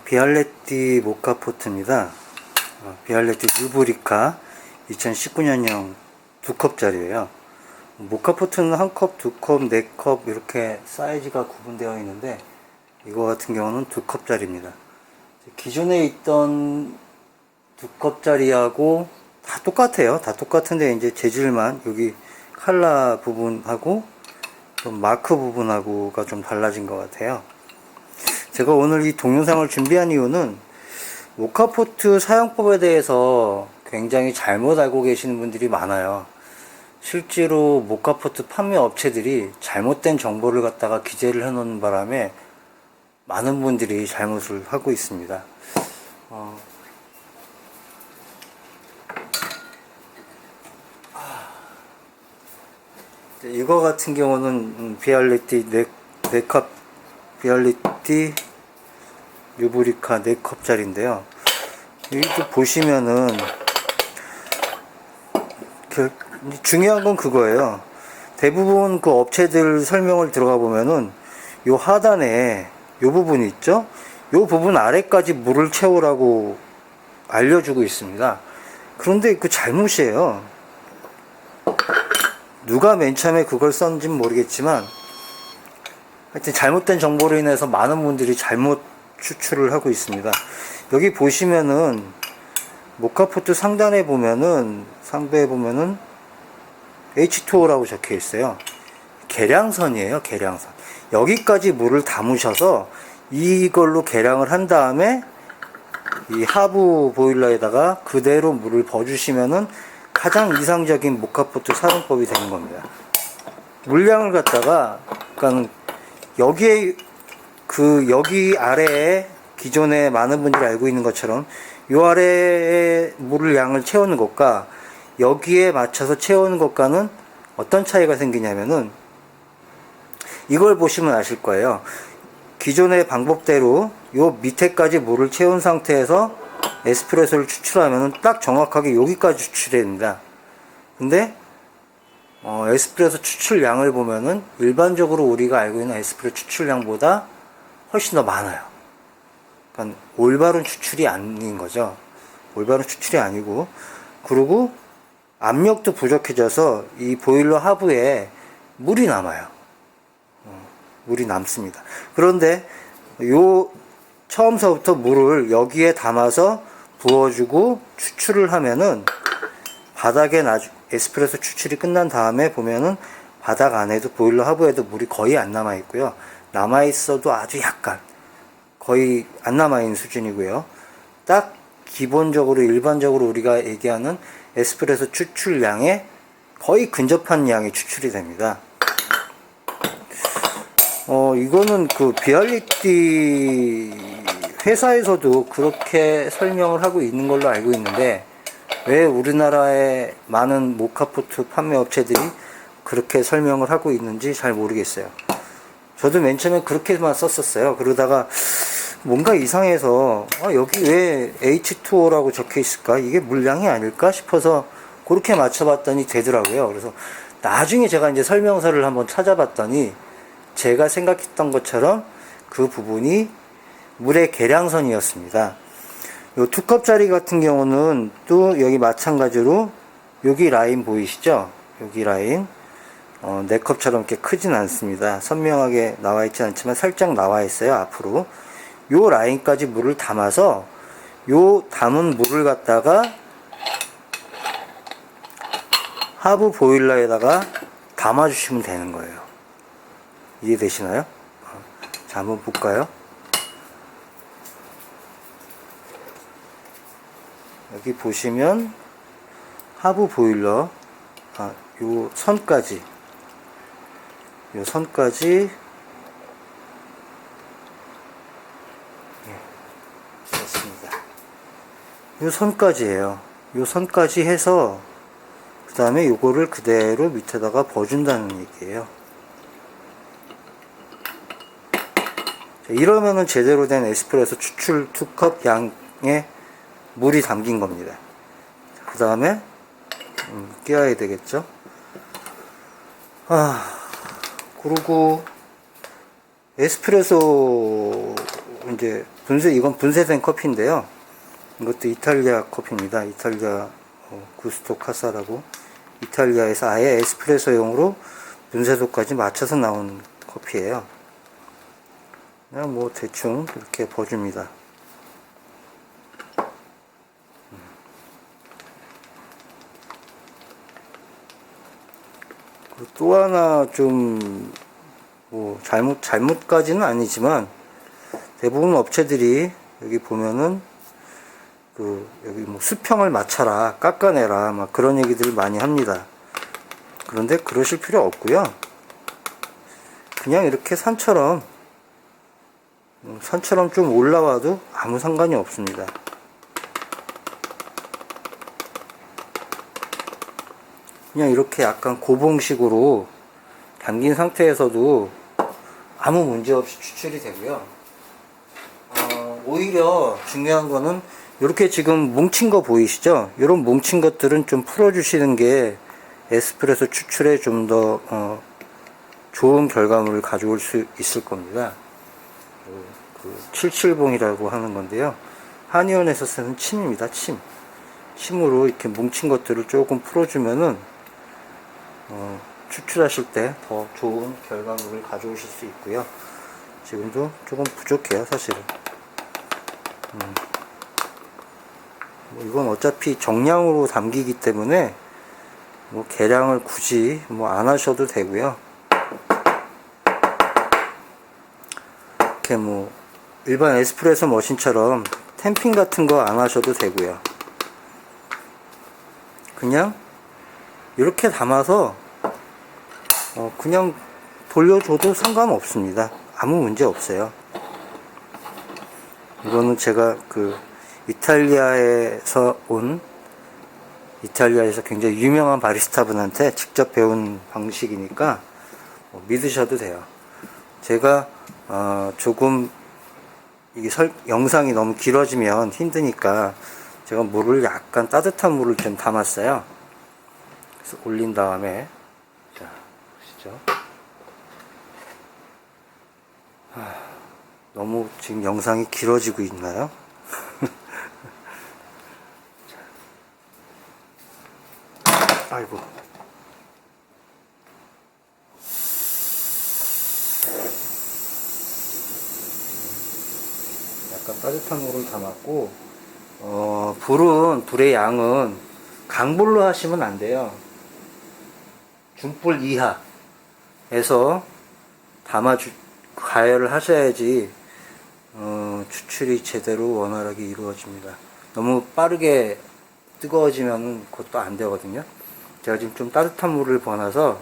비알레티 모카포트입니다. 비알레티 뉴브리카 2019년형 2컵짜리예요. 모카포트는 1컵, 2컵, 4컵 이렇게 사이즈가 구분되어 있는데 이거 같은 경우는 2컵짜리입니다. 기존에 있던 2컵짜리하고 다 똑같아요. 다 똑같은데 이제 재질만 여기 칼라 부분하고 좀 마크 부분하고가 좀 달라진 것 같아요. 제가 오늘 이 동영상을 준비한 이유는 모카포트 사용법에 대해서 굉장히 잘못 알고 계시는 분들이 많아요. 실제로 모카포트 판매 업체들이 잘못된 정보를 갖다가 기재를 해 놓는 바람에 많은 분들이 잘못을 하고 있습니다. 이거 같은 경우는 비알레티 4컵 비알레티 뉴브리카 4컵짜리인데요. 여기 보시면은 중요한 건 그거예요. 대부분 그 업체들 설명을 들어가 보면은 요 하단에 요 부분이 있죠. 요 부분 아래까지 물을 채우라고 알려주고 있습니다. 그런데 그 잘못이에요. 누가 맨 처음에 그걸 썼는지는 모르겠지만 하여튼 잘못된 정보로 인해서 많은 분들이 잘못 추출을 하고 있습니다. 여기 보시면은 모카포트 상단에 보면은 상부에 보면은 H2O라고 적혀 있어요. 계량선이에요. 계량선. 여기까지 물을 담으셔서 이걸로 계량을 한 다음에 이 하부 보일러에다가 그대로 물을 부어주시면은 가장 이상적인 모카포트 사용법이 되는 겁니다. 물량을 갖다가 그러니까 여기에 여기 아래에 기존에 많은 분들이 알고 있는 것처럼 요 아래에 물을 양을 채우는 것과 여기에 맞춰서 채우는 것과는 어떤 차이가 생기냐면은 이걸 보시면 아실 거예요. 기존의 방법대로 요 밑에까지 물을 채운 상태에서 에스프레소를 추출하면은 딱 정확하게 여기까지 추출됩니다. 근데 에스프레소 추출량을 보면은 일반적으로 우리가 알고 있는 에스프레소 추출량보다 훨씬 더 많아요. 그러니까 올바른 추출이 아닌 거죠. 올바른 추출이 아니고, 그리고 압력도 부족해져서 이 보일러 하부에 물이 남아요. 물이 남습니다. 그런데 요 처음서부터 물을 여기에 담아서 부어주고 추출을 하면은 바닥에 에스프레소 추출이 끝난 다음에 보면은 바닥 안에도 보일러 하부에도 물이 거의 안 남아 있고요. 남아 있어도 아주 약간 거의 안 남아 있는 수준이고요. 딱 기본적으로 일반적으로 우리가 얘기하는 에스프레소 추출량에 거의 근접한 양이 추출이 됩니다. 이거는 그 비알레티 회사에서도 그렇게 설명을 하고 있는 걸로 알고 있는데 왜 우리나라의 많은 모카포트 판매 업체들이 그렇게 설명을 하고 있는지 잘 모르겠어요. 저도 맨 처음에 그렇게만 썼었어요. 그러다가 뭔가 이상해서 여기 왜 H2O라고 적혀 있을까? 이게 물량이 아닐까 싶어서 그렇게 맞춰봤더니 되더라고요. 그래서 나중에 제가 이제 설명서를 한번 찾아봤더니 제가 생각했던 것처럼 그 부분이 물의 계량선이었습니다. 요 2컵짜리 같은 경우는 또 여기 마찬가지로 여기 라인 보이시죠? 여기 라인 4컵처럼 이렇게 크진 않습니다. 선명하게 나와 있지 않지만 살짝 나와 있어요. 앞으로 요 라인까지 물을 담아서 요 담은 물을 갖다가 하부 보일러에다가 담아 주시면 되는 거예요. 이해되시나요? 자, 한번 볼까요? 여기 보시면 하부 보일러 요 선까지 됐습니다. 요 선까지예요. 요 선까지 해서 그 다음에 요거를 그대로 밑에다가 버준다는 얘기예요. 이러면은 제대로 된 에스프레소 추출 2컵 양의 물이 담긴 겁니다. 그 다음에 끼워야 되겠죠. 그리고 에스프레소 이제 이건 분쇄된 커피인데요. 이것도 이탈리아 커피입니다. 이탈리아 구스토 카사라고, 이탈리아에서 아예 에스프레소용으로 분쇄도까지 맞춰서 나온 커피예요. 그냥 뭐 대충 이렇게 버줍니다. 또 하나 좀 뭐 잘못까지는 아니지만, 대부분 업체들이 여기 보면은 여기 뭐 수평을 맞춰라, 깎아내라, 막 그런 얘기들을 많이 합니다. 그런데 그러실 필요 없고요. 그냥 이렇게 산처럼 좀 올라와도 아무 상관이 없습니다. 그냥 이렇게 약간 고봉식으로 당긴 상태에서도 아무 문제 없이 추출이 되고요. 오히려 중요한 거는 이렇게 지금 뭉친 거 보이시죠? 이런 뭉친 것들은 좀 풀어주시는 게 에스프레소 추출에 좀 더 좋은 결과물을 가져올 수 있을 겁니다. 77봉이라고 하는 건데요. 한의원에서 쓰는 침입니다. 침으로 이렇게 뭉친 것들을 조금 풀어주면은 추출하실 때 더 좋은 결과물을 가져오실 수 있고요. 지금도 조금 부족해요, 사실은. 뭐 이건 어차피 정량으로 담기기 때문에 뭐 계량을 굳이 뭐 안 하셔도 되고요. 이렇게 뭐 일반 에스프레소 머신처럼 탬핑 같은 거 안 하셔도 되고요. 그냥 이렇게 담아서 그냥 돌려줘도 상관없습니다. 아무 문제 없어요. 이거는 제가 이탈리아에서 굉장히 유명한 바리스타 분한테 직접 배운 방식이니까 믿으셔도 돼요. 제가 조금 이게 영상이 너무 길어지면 힘드니까 제가 약간 따뜻한 물을 좀 담았어요. 그래서 올린 다음에, 자, 보시죠. 너무 지금 영상이 길어지고 있나요? 아이고. 약간 따뜻한 물을 담았고, 불의 양은 강불로 하시면 안 돼요. 중불 이하에서 가열을 하셔야지 추출이 제대로 원활하게 이루어집니다. 너무 빠르게 뜨거워지면 그것도 안 되거든요. 제가 지금 좀 따뜻한 물을 버놔서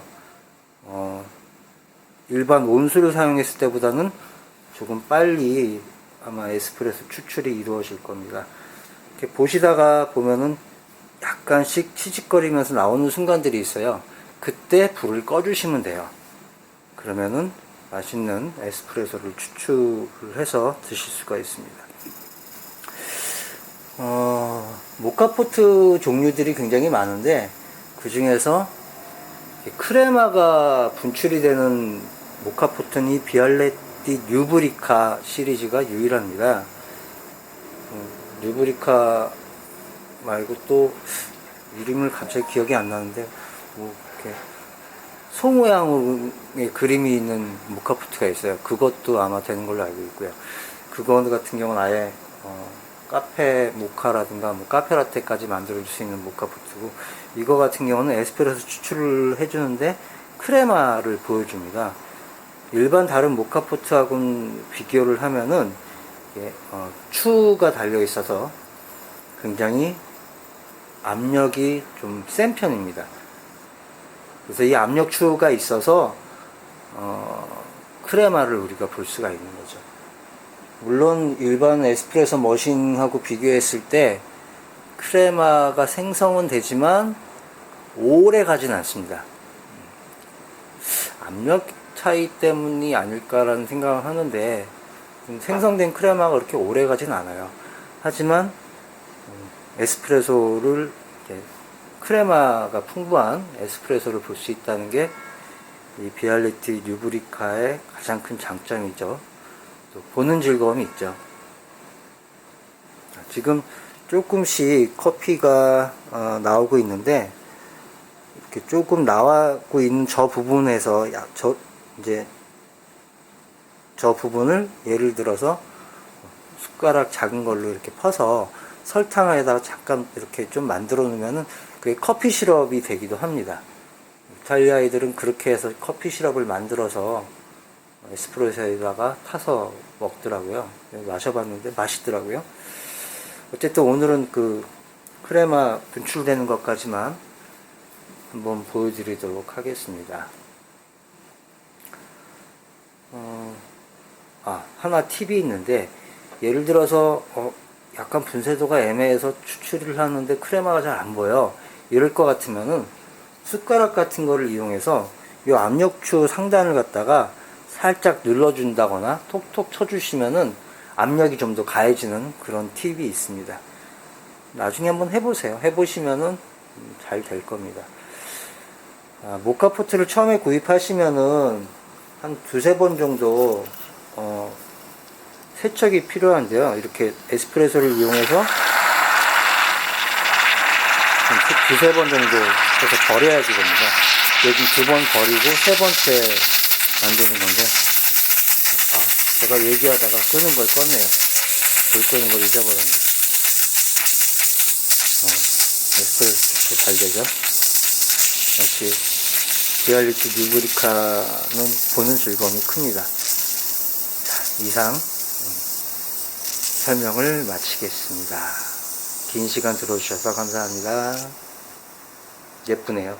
일반 온수를 사용했을 때보다는 조금 빨리 아마 에스프레소 추출이 이루어질 겁니다. 이렇게 보시다가 보면은 약간씩 치직거리면서 나오는 순간들이 있어요. 그때 불을 꺼주시면 돼요. 그러면은 맛있는 에스프레소를 추출을 해서 드실 수가 있습니다. 모카포트 종류들이 굉장히 많은데, 그 중에서 크레마가 분출이 되는 모카포트는 이 비알레티 뉴브리카 시리즈가 유일합니다. 뉴브리카 말고 또 이름을 갑자기 기억이 안 나는데, 뭐 이렇게 소 모양의 그림이 있는 모카포트가 있어요. 그것도 아마 되는 걸로 알고 있고요. 그거 같은 경우는 아예 카페 모카라든가 뭐 카페라테까지 만들어줄 수 있는 모카포트고, 이거 같은 경우는 에스프레소 추출을 해주는데 크레마를 보여줍니다. 일반 다른 모카포트하고는 비교를 하면은 추가 달려 있어서 굉장히 압력이 좀 센 편입니다. 그래서 이 압력 추가 있어서 크레마를 우리가 볼 수가 있는 거죠. 물론 일반 에스프레소 머신하고 비교했을 때 크레마가 생성은 되지만 오래 가진 않습니다. 압력 차이 때문이 아닐까라는 생각을 하는데, 생성된 크레마가 그렇게 오래 가진 않아요. 하지만 에스프레소를 크레마가 풍부한 에스프레소를 볼 수 있다는 게 이 비알레티 뉴브리카의 가장 큰 장점이죠. 또 보는 즐거움이 있죠. 지금 조금씩 커피가 나오고 있는데, 이렇게 조금 나오고 있는 저 부분에서 이제 저 부분을 예를 들어서 숟가락 작은 걸로 이렇게 퍼서 설탕에다가 잠깐 이렇게 좀 만들어 놓으면은 그게 커피 시럽이 되기도 합니다. 이탈리아 아이들은 그렇게 해서 커피 시럽을 만들어서 에스프레소에다가 타서 먹더라고요. 마셔봤는데 맛있더라고요. 어쨌든 오늘은 그 크레마 분출되는 것까지만 한번 보여드리도록 하겠습니다. 하나 팁이 있는데, 예를 들어서 약간 분쇄도가 애매해서 추출을 하는데 크레마가 잘 안 보여, 이럴 것 같으면은 숟가락 같은 거를 이용해서 이 압력추 상단을 갖다가 살짝 눌러준다거나 톡톡 쳐주시면은 압력이 좀 더 가해지는 그런 팁이 있습니다. 나중에 한번 해보세요. 해보시면은 잘 될 겁니다. 모카포트를 처음에 구입하시면은 한 두세 번 정도 세척이 필요한데요. 이렇게 에스프레소를 이용해서 두세 번 정도 해서 버려야 되겁니다. 요즘 2번 버리고 세 번째 만드는 건데, 제가 얘기하다가 끄는 걸 껐네요. 불 끄는 걸 잊어버렸네요. 에스프레소 잘 되죠? 역시 디알리티 뉴브리카는 보는 즐거움이 큽니다. 자, 이상 설명을 마치겠습니다. 긴 시간 들어주셔서 감사합니다. 예쁘네요.